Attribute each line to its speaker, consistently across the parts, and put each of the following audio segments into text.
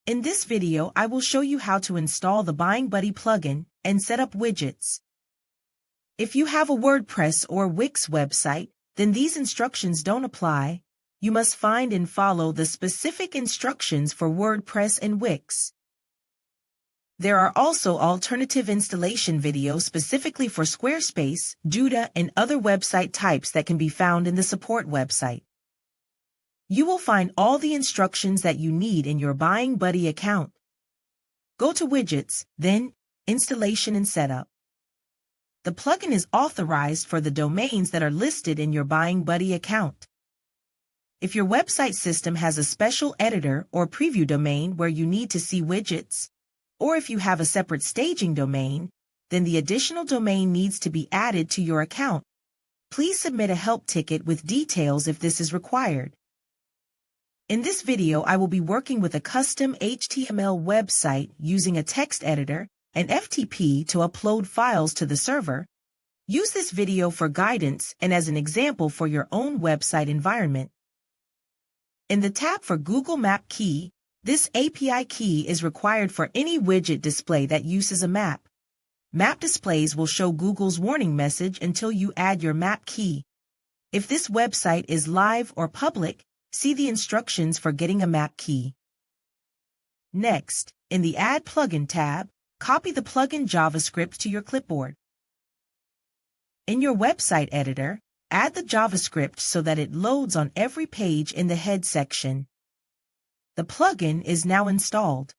Speaker 1: In this video, I will show you how to install the Buying Buddy plugin and set up widgets. If you have a WordPress or Wix website, then these instructions don't apply. You must find and follow the specific instructions for WordPress and Wix. There are also alternative installation videos specifically for Squarespace, Duda, and other website types that can be found in the support website. You will find all the instructions that you need in your Buying Buddy account. Go to Widgets, then Installation and Setup. The plugin is authorized for the domains that are listed in your Buying Buddy account. If your website system has a special editor or preview domain where you need to see widgets, or if you have a separate staging domain, then the additional domain needs to be added to your account. Please submit a help ticket with details if this is required. In this video, I will be working with a custom HTML website using a text editor and FTP to upload files to the server. Use this video for guidance and as an example for your own website environment. In the tab for Google Map key, this API key is required for any widget display that uses a map. Map displays will show Google's warning message until you add your map key. If this website is live or public, see the instructions for getting a map key. Next, in the Add Plugin tab, copy the plugin JavaScript to your clipboard. In your website editor, add the JavaScript so that it loads on every page in the head section. The plugin is now installed.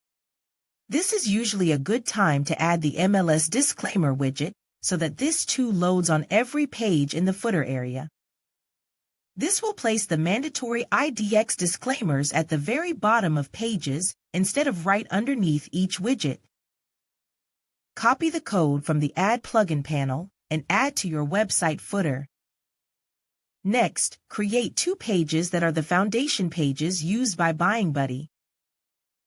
Speaker 1: This is usually a good time to add the MLS disclaimer widget so that this too loads on every page in the footer area. This will place the mandatory IDX disclaimers at the very bottom of pages instead of right underneath each widget. Copy the code from the Add Plugin panel and add to your website footer. Next, create two pages that are the foundation pages used by Buying Buddy.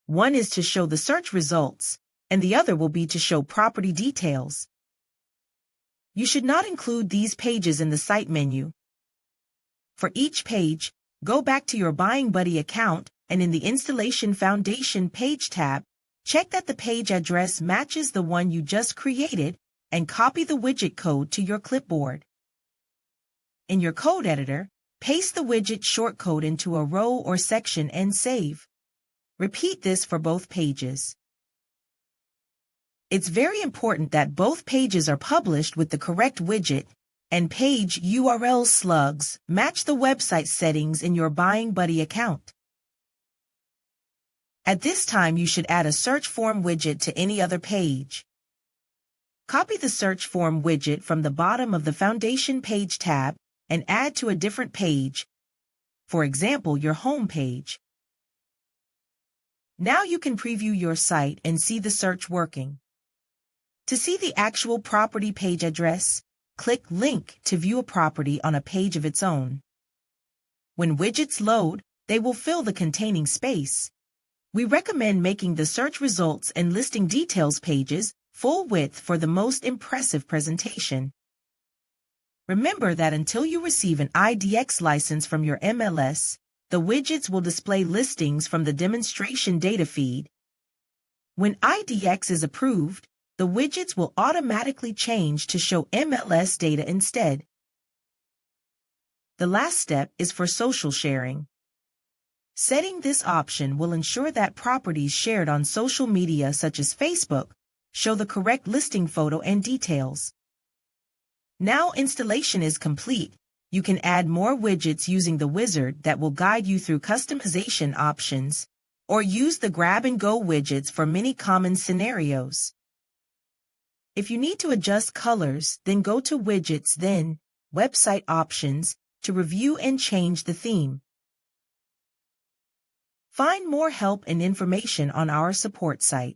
Speaker 1: One is to show the search results, and the other will be to show property details. You should not include these pages in the site menu. For each page, go back to your Buying Buddy account and in the Installation Foundation page tab, check that the page address matches the one you just created and copy the widget code to your clipboard. In your code editor, paste the widget shortcode into a row or section and save. Repeat this for both pages. It's very important that both pages are published with the correct widget and page URL slugs match the website settings in your Buying Buddy account. At this time, you should add a search form widget to any other page. Copy the search form widget from the bottom of the Foundation page tab and add to a different page, for example, your home page. Now you can preview your site and see the search working. To see the actual property page address, click Link to view a property on a page of its own. When widgets load, they will fill the containing space. We recommend making the search results and listing details pages full width for the most impressive presentation. Remember that until you receive an IDX license from your MLS, the widgets will display listings from the demonstration data feed. When IDX is approved, the widgets will automatically change to show MLS data instead. The last step is for social sharing. Setting this option will ensure that properties shared on social media such as Facebook show the correct listing photo and details. Now installation is complete, you can add more widgets using the wizard that will guide you through customization options, or use the grab-and-go widgets for many common scenarios. If you need to adjust colors, then go to Widgets, then Website Options to review and change the theme. Find more help and information on our support site.